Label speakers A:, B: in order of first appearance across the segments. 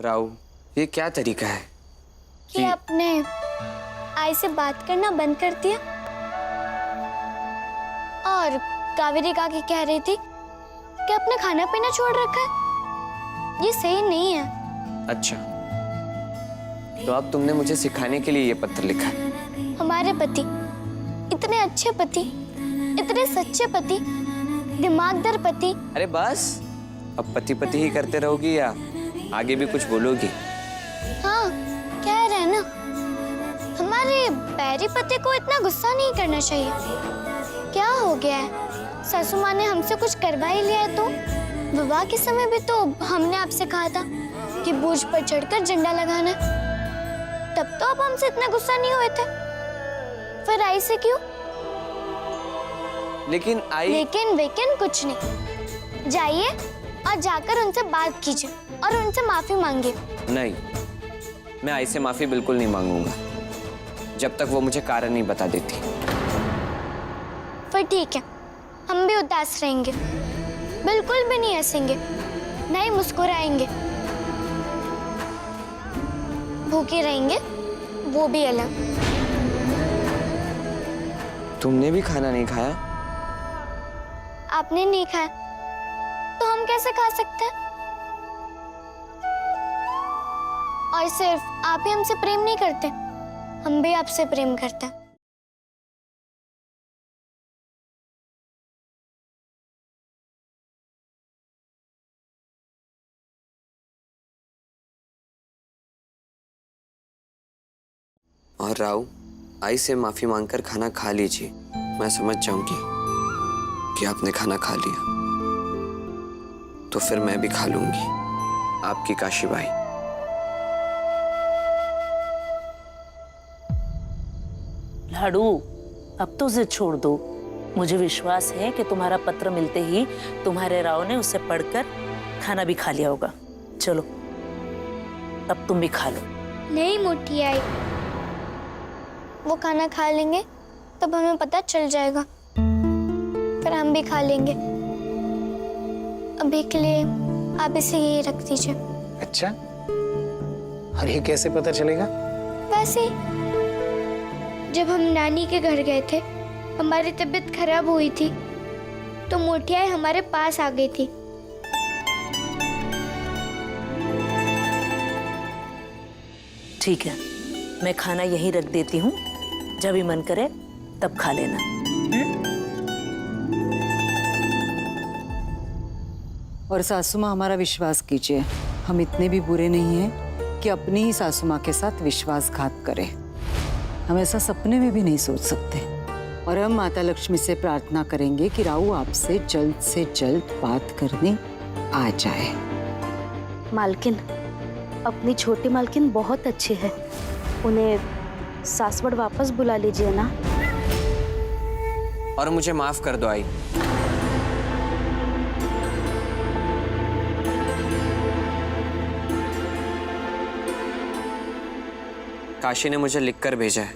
A: राव, ये क्या तरीका है
B: कि आपने आई से बात करना बंद कर दिया? और कावेरी काकी कह रही थी कि आपने खाना पीना छोड़ रखा है। ये सही नहीं है।
A: अच्छा, तो अब तुमने मुझे सिखाने के लिए ये पत्र लिखा है?
B: हमारे पति, इतने अच्छे पति, इतने सच्चे पति, दिमागदार पति।
A: अरे बस, अब पति पति ही करते रहोगी या आगे भी कुछ बोलोगी?
B: हाँ, कह रहे हैं ना, हमारे पैरी पति को इतना गुस्सा नहीं करना चाहिए। क्या हो गया है? सासू माँ ने हमसे कुछ करवा ही लिया है तो? विवाह के समय भी तो हमने आपसे कहा था कि बोझ पर चढ़कर झंडा लगाना है। तब तो आप हमसे इतना गुस्सा नहीं हुए थे। फिर आई से क्यों?
A: लेकिन
B: वेकिन कुछ नहीं। जाइए और जाकर उनसे बात कीजिए और उनसे माफी मांगिए।
A: नहीं, मैं आई से माफी बिल्कुल नहीं मांगूंगा जब तक वो मुझे कारण नहीं बता देती।
B: फिर ठीक है, हम भी उदास रहेंगे, बिल्कुल भी नहीं हंसेंगे, नहीं मुस्कुराएंगे, भूखे रहेंगे, वो भी अलग।
A: तुमने भी खाना नहीं खाया?
B: आपने नहीं खाया तो हम कैसे खा सकते हैं? और सिर्फ आप ही हमसे प्रेम नहीं करते, हम भी आपसे प्रेम करते हैं।
A: और राव, आई से माफी मांगकर खाना खा लीजिए। मैं समझ जाऊंगी कि आपने खाना खा लिया, तो फिर मैं भी खा लूंगी। आपकी काशीबाई।
C: लाडू, अब तो जिद छोड़ दो। मुझे विश्वास है कि तुम्हारा पत्र मिलते ही तुम्हारे राव ने उसे पढ़कर खाना भी खा लिया होगा। चलो, अब तुम भी खा लो।
B: नहीं मोटी आई, वो खाना खा लेंगे तब हमें पता चल जाएगा, फिर हम भी खा लेंगे। अभी के लिए आप इसे यही रख दीजिए।
D: अच्छा, और ये कैसे पता चलेगा?
B: वैसे ही, जब हम नानी के घर गए थे, हमारी तबीयत खराब हुई थी, तो मोटियाई हमारे पास आ गई थी।
C: ठीक है, मैं खाना यहीं रख देती हूँ, जब भी मन करे तब खा लेना।
E: और सासू माँ, हमारा विश्वास कीजिए, हम इतने भी बुरे नहीं हैं कि अपनी ही सासू माँ के साथ विश्वासघात करें। हम ऐसा सपने में भी नहीं सोच सकते। और हम माता लक्ष्मी से प्रार्थना करेंगे कि राऊ आपसे जल्द से जल्द बात करने आ जाए।
F: मालकिन, अपनी छोटी मालकिन बहुत अच्छी है, उन्हें सासवड़ वापस बुला लीजिए ना।
A: और मुझे माफ कर दो आई। काशी ने मुझे लिखकर भेजा है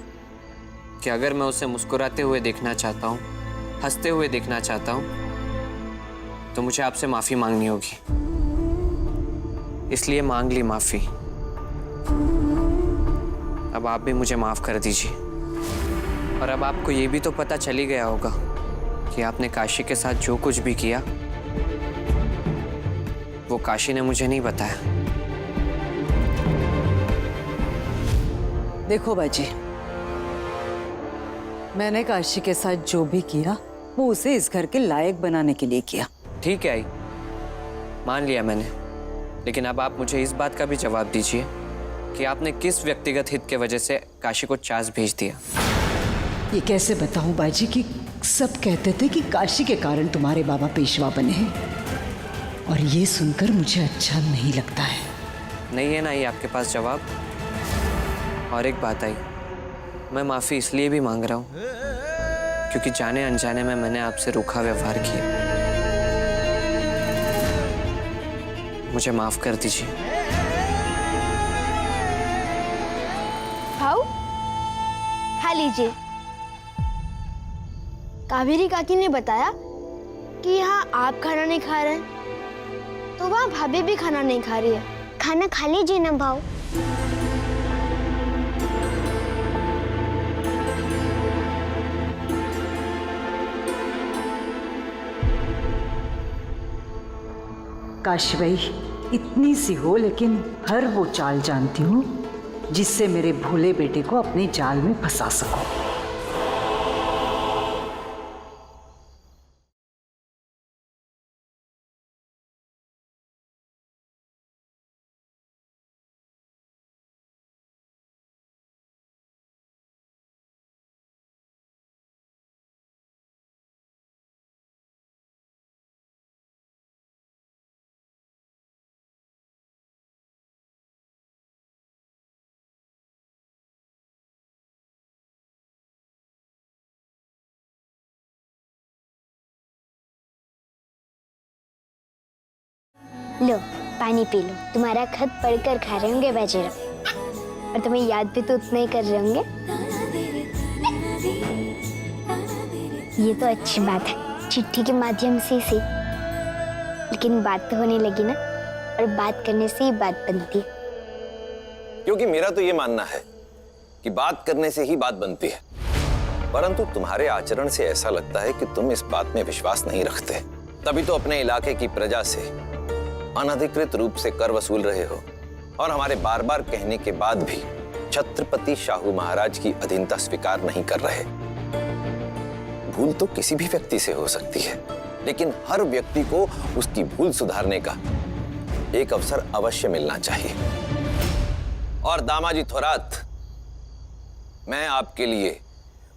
A: कि अगर मैं उसे मुस्कुराते हुए देखना चाहता हूँ, हंसते हुए देखना चाहता हूँ, तो मुझे आपसे माफी मांगनी होगी। इसलिए मांग ली माफी। अब आप भी मुझे माफ कर दीजिए। और अब आपको ये भी तो पता चल ही गया होगा कि आपने काशी के साथ जो कुछ भी किया वो काशी ने मुझे नहीं बताया।
E: देखो बाजी, मैंने काशी के साथ जो भी किया वो उसे इस घर के लायक बनाने के लिए किया।
A: ठीक है आई, मान लिया मैंने, लेकिन अब आप मुझे इस बात का भी जवाब दीजिए कि आपने किस व्यक्तिगत हित के वजह से काशी को चास भेज दिया।
E: ये कैसे बताऊं बाजी कि सब कहते थे कि काशी के कारण तुम्हारे बाबा पेशवा बने हैं, और ये सुनकर मुझे अच्छा नहीं लगता है।
A: नहीं है ना ये आपके पास जवाब? और एक बात आई, मैं माफी इसलिए भी मांग रहा हूँ क्योंकि जाने अनजाने में मैंने आपसे रूखा व्यवहार किया। मुझे माफ कर दीजिए।
B: खाओ, खा लीजिए। कावेरी काकी ने बताया कि यहाँ आप खाना नहीं खा रहे हैं, तो वहाँ भाभी भी खाना नहीं खा रही है। खाना खा लीजिए ना भाऊ।
E: काशी भाई, इतनी सी हो लेकिन हर वो चाल जानती हूँ जिससे मेरे भोले बेटे को अपने जाल में फंसा सको।
B: लो पानी पी लो, तुम्हारा खत पढ़कर खा रहे होंगे बाजीराव, और तुम्हें याद भी तो उतना ही कर रहे होंगे। ये तो अच्छी बात है, चिट्ठी के माध्यम से ही, लेकिन बात तो होने लगी ना, और बात करने से ही बात बनती है।
G: क्योंकि मेरा तो ये मानना है कि बात करने से ही बात बनती है, परंतु तुम्हारे आचरण से ऐसा लगता है कि तुम इस बात में विश्वास नहीं रखते। तभी तो अपने इलाके की प्रजा से अनधिकृत रूप से कर वसूल रहे हो, और हमारे बार बार कहने के बाद भी छत्रपति शाहू महाराज की अधीनता स्वीकार नहीं कर रहे। भूल तो किसी भी व्यक्ति से हो सकती है, लेकिन हर व्यक्ति को उसकी भूल सुधारने का एक अवसर अवश्य मिलना चाहिए। और दामाजी थोरात, मैं आपके लिए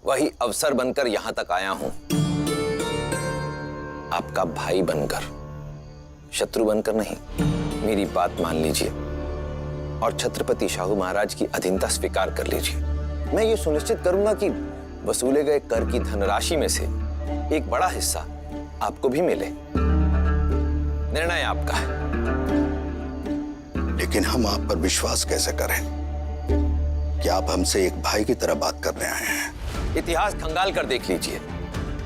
G: वही अवसर बनकर यहां तक आया हूं, आपका भाई बनकर, शत्रु बनकर नहीं। मेरी बात मान लीजिए और छत्रपति शाहू महाराज की अधीनता स्वीकार कर लीजिए। मैं ये सुनिश्चित करूंगा कि वसूले गए कर की धनराशि में से एक बड़ा हिस्सा आपको भी मिले। निर्णय आपका है।
H: लेकिन हम आप पर विश्वास कैसे करें कि आप हमसे एक भाई की तरह बात करने आए हैं?
G: इतिहास खंगाल कर देख लीजिए,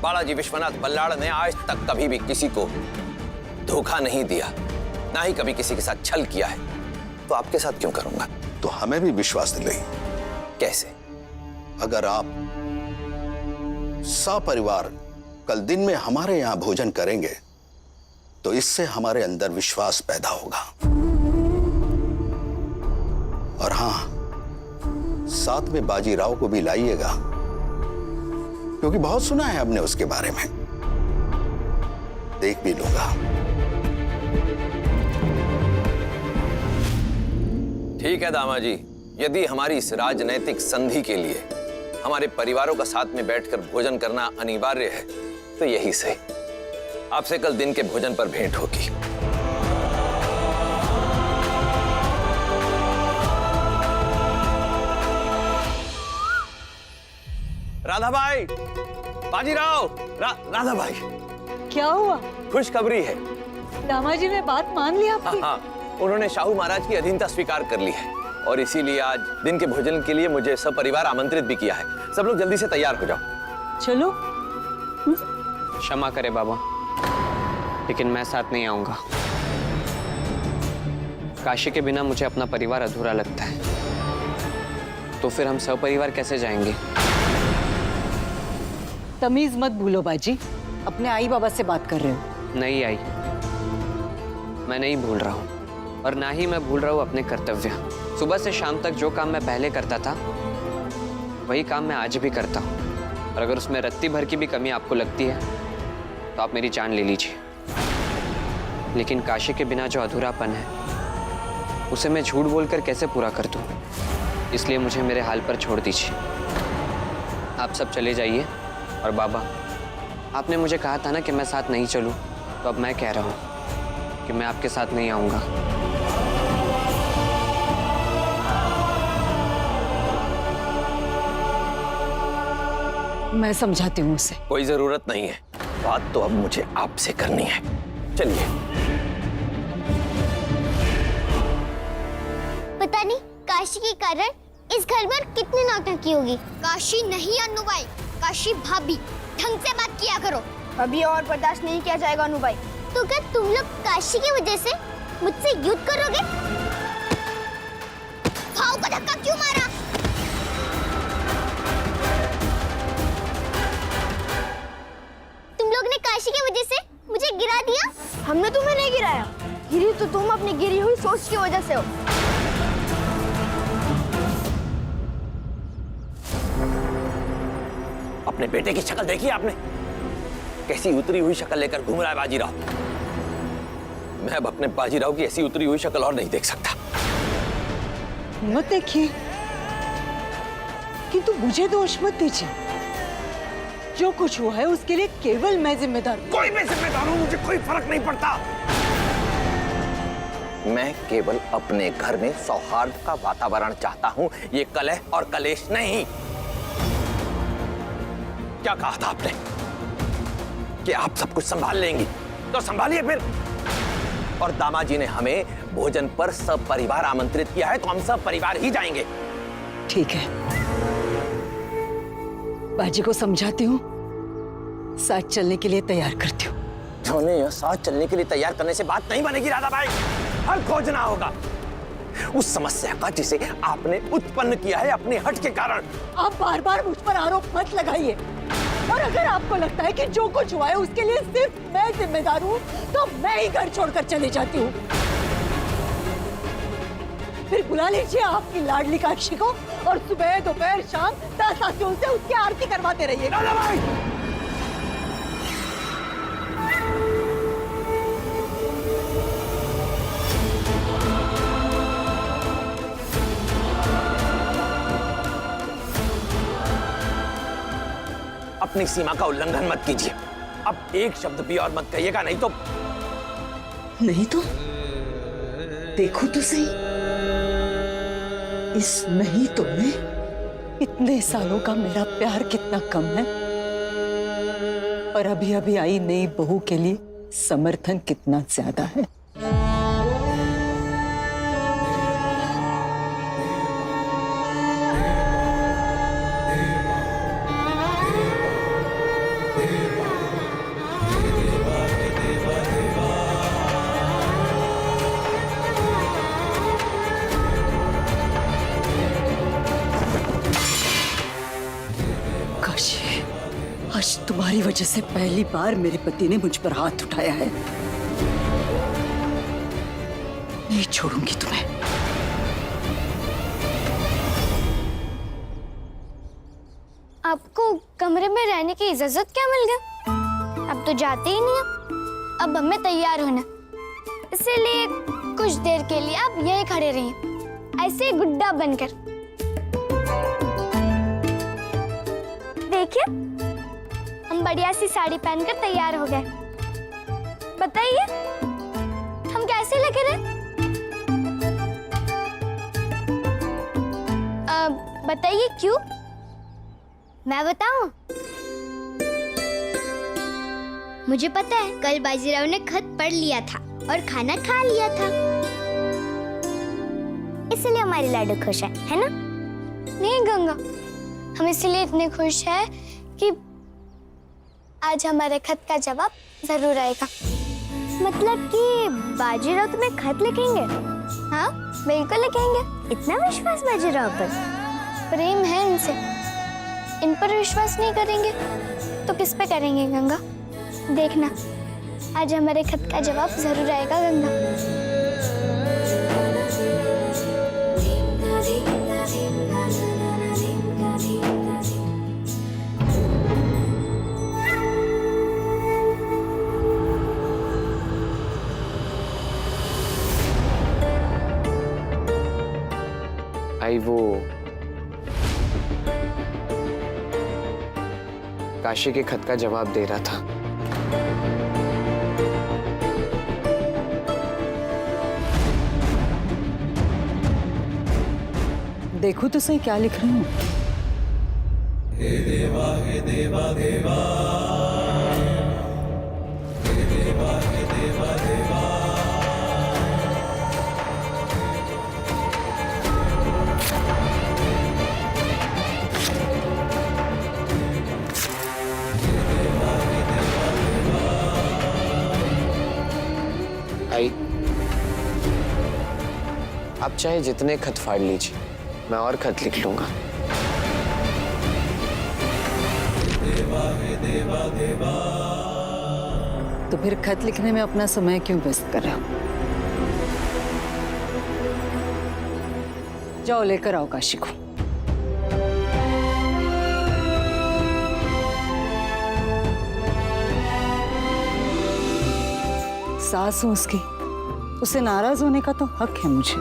G: बालाजी विश्वनाथ बल्लाड़ ने आज तक कभी भी किसी को धोखा नहीं दिया, ना ही कभी किसी के साथ छल किया है। तो आपके साथ क्यों करूंगा?
H: तो हमें भी विश्वास दिलाइए।
G: कैसे?
H: अगर आप सपरिवार कल दिन में हमारे यहां भोजन करेंगे तो इससे हमारे अंदर विश्वास पैदा होगा। और हां, साथ में बाजीराव को भी लाइएगा, क्योंकि बहुत सुना है हमने उसके बारे में। देख भी लूंगा।
G: ठीक है दामाजी, यदि हमारी इस राजनैतिक संधि के लिए हमारे परिवारों का साथ में बैठकर भोजन करना अनिवार्य है, तो यही सही। आपसे कल दिन के भोजन पर भेंट होगी। राधा भाई, बाजीराव, राधा भाई,
E: क्या हुआ?
G: खुशखबरी है।
E: दामाजी ने बात मान ली आपकी?
G: हाँ, उन्होंने शाहू महाराज की अधीनता स्वीकार कर ली है, और इसीलिए आज दिन के भोजन के लिए मुझे सपरिवार आमंत्रित भी किया है। सब लोग जल्दी से तैयार हो जाओ।
E: चलो।
I: क्षमा करे बाबा, लेकिन मैं साथ नहीं आऊंगा। काशी के बिना मुझे अपना परिवार अधूरा लगता है, तो फिर हम सपरिवार कैसे जाएंगे?
E: तमीज मत भूलो बाजी, अपने आई बाबा से बात कर रहे हो।
I: नहीं आई, मैं नहीं भूल रहा हूँ, और ना ही मैं भूल रहा हूँ अपने कर्तव्य। सुबह से शाम तक जो काम मैं पहले करता था वही काम मैं आज भी करता हूँ, और अगर उसमें रत्ती भर की भी कमी आपको लगती है तो आप मेरी जान ले लीजिए। लेकिन काशी के बिना जो अधूरापन है उसे मैं झूठ बोलकर कैसे पूरा कर दूँ? इसलिए मुझे मेरे हाल पर छोड़ दीजिए। आप सब चले जाइए। और बाबा, आपने मुझे कहा था ना कि मैं साथ नहीं चलूँ, तो अब मैं कह रहा हूँ कि मैं आपके साथ नहीं आऊँगा।
E: मैं समझाती हूँ उसे।
G: कोई जरूरत नहीं है, बात तो अब मुझे आपसे करनी है। चलिए।
B: पता नहीं काशी के कारण इस घर पर कितनी नौटंकी होगी। काशी नहीं अनु भाई, काशी भाभी, ढंग से बात किया करो।
J: अभी और बर्दाश्त नहीं किया जाएगा अनु भाई।
B: तो क्या तुम लोग काशी की वजह से मुझसे युद्ध करोगे?
J: राज की वजह से हो।
G: अपने बेटे की शक्ल देखी आपने? कैसी उतरी हुई शक्ल लेकर घूम रहा है बाजीराव। मैं अब अपने बाजीराव की ऐसी उतरी हुई शक्ल और नहीं देख सकता।
E: मत देखिए, किंतु मुझे दोष मत दीजिए। जो कुछ हुआ है उसके लिए केवल मैं जिम्मेदार हूं।
G: कोई भी जिम्मेदार हूं, मुझे कोई फर्क नहीं पड़ता। मैं केवल अपने घर में सौहार्द का वातावरण चाहता हूं, ये कलह और कलेश नहीं। क्या कहा था आपने कि आप सब कुछ संभाल लेंगी? तो संभालिए फिर। और दामाजी ने हमें भोजन पर सब परिवार आमंत्रित किया है, तो हम सब परिवार ही जाएंगे।
E: ठीक है, बाजी को समझाती हूँ, साथ चलने के लिए तैयार करती हूँ।
G: यह साथ चलने के लिए तैयार करने से बात नहीं बनेगी राधा भाई। हल खोजना होगा उस समस्या का जिसे आपने उत्पन्न किया है अपने हट के कारण।
E: आप बार बार मुझ पर आरोप मत लगाइए। और अगर आपको लगता है कि जो कुछ हुआ है उसके लिए सिर्फ मैं जिम्मेदार हूँ, तो मैं ही घर छोड़कर चली जाती हूँ। फिर बुला लीजिए आपकी लाडली काक्षी को और सुबह दोपहर शाम दासातियों से उसकी आरती करवाते रहिए।
G: राधा भाई, अपनी सीमा का उल्लंघन मत कीजिए। अब एक शब्द भी और मत कहिएगा, नहीं तो
E: देखो तो सही, इस नहीं तो में इतने सालों का मेरा प्यार कितना कम है, और अभी अभी आई नई बहू के लिए समर्थन कितना ज्यादा है। आज तुम्हारी वजह से पहली बार मेरे पति ने मुझ पर हाथ उठाया है। नहीं छोड़ूंगी तुम्हें।
B: आपको कमरे में रहने की इजाजत क्या मिल गई? अब तो जाते ही नहीं हो। अब हमें तैयार होना, इसीलिए कुछ देर के लिए आप यहीं खड़े रहिए, ऐसे गुड्डा बनकर। देखिए, हम बढ़िया सी साड़ी पहनकर तैयार हो गए। बताइए, हम कैसे लग रहे? बताइए क्यों? मैं बताऊं? मुझे पता है, कल बाजीराव ने खत पढ़ लिया था और खाना खा लिया था, इसलिए हमारी लाडू खुश है ना? नहीं गंगा, हम इसलिए इतने खुश हैं कि आज हमारे खत का जवाब जरूर आएगा। मतलब कि बाजीराव तुम्हें खत लिखेंगे? हाँ, बिल्कुल लिखेंगे। इतना विश्वास बाजीराव पर? प्रेम है इनसे, इन पर विश्वास नहीं करेंगे तो किस पे करेंगे गंगा? देखना, आज हमारे खत का जवाब जरूर आएगा गंगा।
I: आई वो काशी के खत का जवाब दे रहा था।
E: देखो तो सही क्या लिख रही हूँ।
K: हे देवा हे देवा देवा, हे देवा हे देवा देवा।
I: आई, आप चाहे जितने खत फाड़ लीजिए, मैं और खत लिख लूंगा।
K: देवा हे देवा देवा।
E: तो फिर खत लिखने में अपना समय क्यों व्यस्त कर रहे हो? जाओ लेकर आओ काशी को। सास हूं उसकी, उसे नाराज होने का तो हक है मुझे,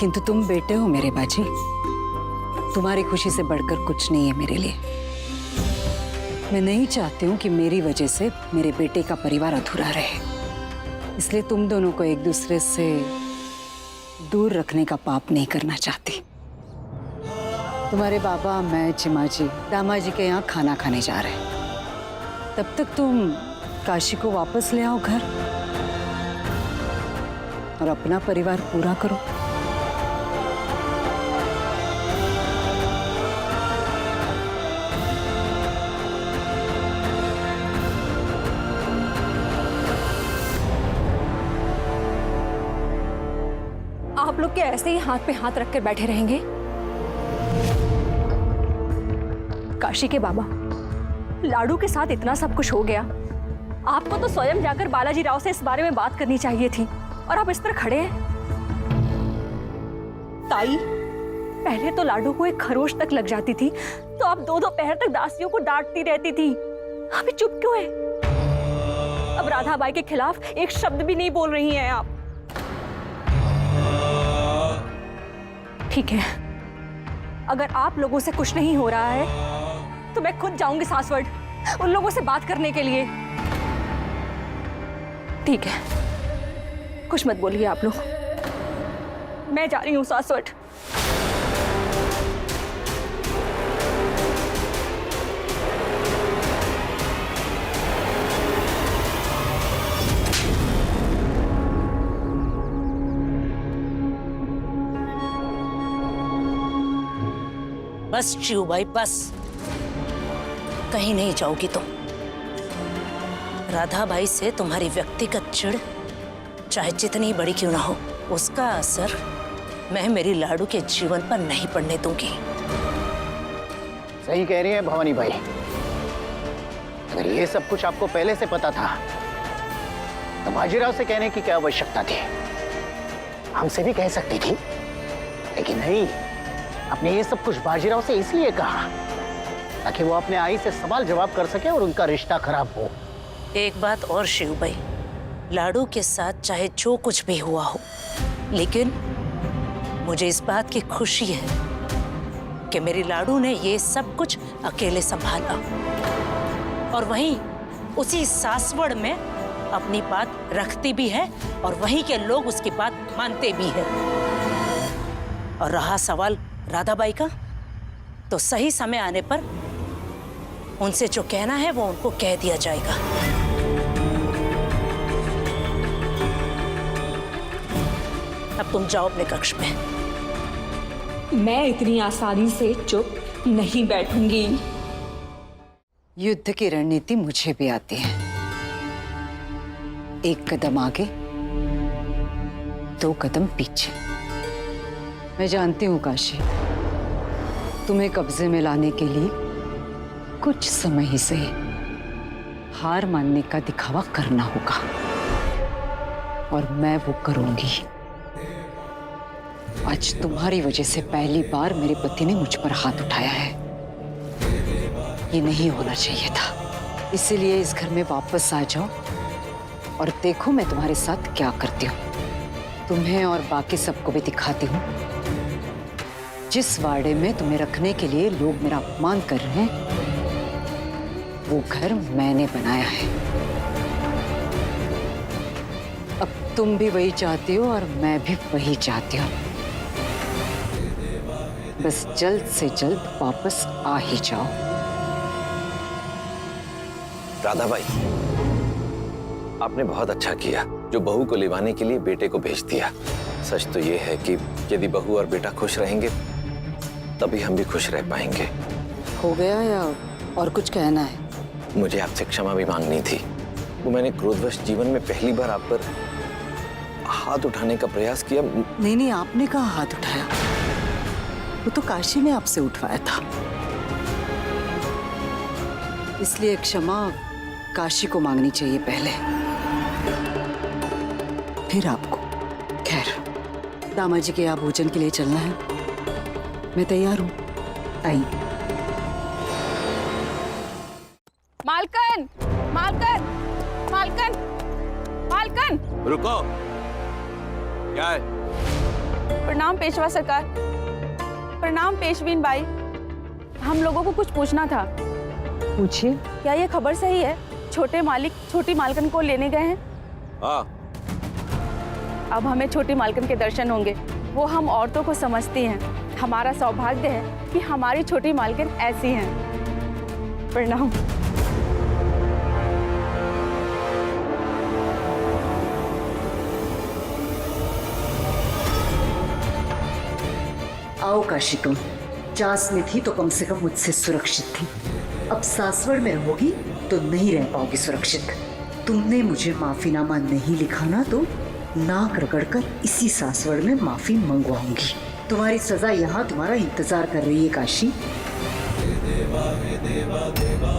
E: किंतु तुम बेटे हो मेरे बाजी, तुम्हारी खुशी से बढ़कर कुछ नहीं है मेरे लिए। मैं नहीं चाहती हूँ कि मेरी वजह से मेरे बेटे का परिवार अधूरा रहे, इसलिए तुम दोनों को एक दूसरे से दूर रखने का पाप नहीं करना चाहती। तुम्हारे बाबा, मैं, चिमाजी, दामाजी के यहाँ खाना खाने जा रहे हैं। तब तक तुम काशी को वापस ले आओ घर और अपना परिवार पूरा करो।
J: आप लोग क्या ऐसे ही हाथ पे हाथ रख कर बैठे रहेंगे? काशी के बाबा, लाडू के साथ इतना सब कुछ हो गया, आपको तो स्वयं जाकर बालाजी राव से इस बारे में बात करनी चाहिए थी, और आप इस तरह खड़े हैं। ताई, पहले तो लाडू को एक खरोश तक लग जाती थी तो आप दो पहर तक दासियों को डांटती रहती थी। अभी चुप क्यों है? अब राधाबाई के खिलाफ एक शब्द भी नहीं बोल रही हैं आप। ठीक है, अगर आप लोगों से कुछ नहीं हो रहा है तो मैं खुद जाऊंगी सासवड़ उन लोगों से बात करने के लिए। ठीक है, कुछ मत बोलिए आप लोग, मैं जा रही हूँ सासवड़।
C: बस चिऊ भाई, बस, कहीं नहीं जाओगी तुम। राधा बाई से तुम्हारी व्यक्तिगत चिढ़ चाहे जितनी बड़ी क्यों ना हो, उसका असर मैं मेरी लाडू के जीवन पर नहीं पड़ने दूंगी।
D: सही कह रही है भवानी भाई। अगर ये सब कुछ आपको पहले से पता था तो बाजीराव से कहने की क्या आवश्यकता थी? हमसे भी कह सकती थी, लेकिन नहीं, आपने ये सब कुछ बाजीराव से इसलिए कहा ताकि वो अपने आई से सवाल जवाब कर सके और उनका रिश्ता खराब हो।
C: एक बात और शिव भाई, लाडू के साथ चाहे जो कुछ भी हुआ हो, लेकिन मुझे इस बात की खुशी है कि मेरी लाडू ने ये सब कुछ अकेले संभाला और वहीं उसी सासवड़ में अपनी बात रखती भी है और वहीं के लोग उसकी बात मानते भी हैं। और रहा सवाल राधाबाई का, तो सही समय आने पर उनसे जो कहना है वो उनको कह दिया जाएगा। अब तुम जाओ अपने कक्ष में।
J: मैं इतनी आसानी से चुप नहीं बैठूंगी।
E: युद्ध की रणनीति मुझे भी आती है। एक कदम आगे, दो कदम पीछे। मैं जानती हूँ काशी, तुम्हें कब्जे में लाने के लिए कुछ समय ही से हार मानने का दिखावा करना होगा और मैं वो करूंगी। आज तुम्हारी वजह से पहली बार मेरे पति ने मुझ पर हाथ उठाया है। ये नहीं होना चाहिए था, इसीलिए इस घर में वापस आ जाओ और देखो मैं तुम्हारे साथ क्या करती हूँ। तुम्हें और बाकी सबको भी दिखाती हूँ। जिस वाड़े में तुम्हें रखने के लिए लोग मेरा अपमान कर रहे हैं, वो घर मैंने बनाया है। अब तुम भी वही चाहती हो और मैं भी वही चाहती हूँ। बस जल्द से जल्द वापस आ ही जाओ।
G: राधाबाई, आपने बहुत अच्छा किया जो बहू को लिवाने के लिए बेटे को भेज दिया। सच तो ये है कि यदि बहू और बेटा खुश रहेंगे तभी हम भी खुश रह पाएंगे।
E: हो गया या और कुछ कहना है?
G: मुझे आपसे क्षमा भी मांगनी थी। वो मैंने क्रोधवश जीवन में पहली बार आप पर हाथ उठाने का प्रयास किया।
E: नहीं, आपने कहाँ हाथ उठाया? वो तो काशी ने आपसे उठवाया था, इसलिए क्षमा काशी को मांगनी चाहिए पहले, फिर आपको। खैर, दामाजी के यहाँ भोजन के लिए चलना है। मैं तैयार हूँ। आइए।
J: मालकन, मालकन, मालकन, मालकन।
G: रुको। क्या है?
J: प्रणाम पेशवा सरकार। प्रणाम पेशवीन बाई। हम लोगों को कुछ पूछना था।
E: पूछिए।
J: क्या ये खबर सही है? छोटे मालिक छोटी मालकन को लेने गए हैं।
G: हाँ।
J: अब हमें छोटी मालकन के दर्शन होंगे। वो हम औरतों को समझती हैं। हमारा सौभाग्य है कि हमारी छोटी मालकन ऐसी हैं। प्रणाम।
E: आओ काशी, तुम चास में थी तो कम से कम मुझसे सुरक्षित थी। अब सासवड़ में रहोगी तो नहीं रह पाओगी सुरक्षित। तुमने मुझे माफीनामा नहीं लिखा ना, तो नाक रगड़कर इसी सासवड़ में माफी मंगवाऊंगी। तुम्हारी सजा यहाँ तुम्हारा इंतजार कर रही है काशी।
K: देवा हे देवा देवा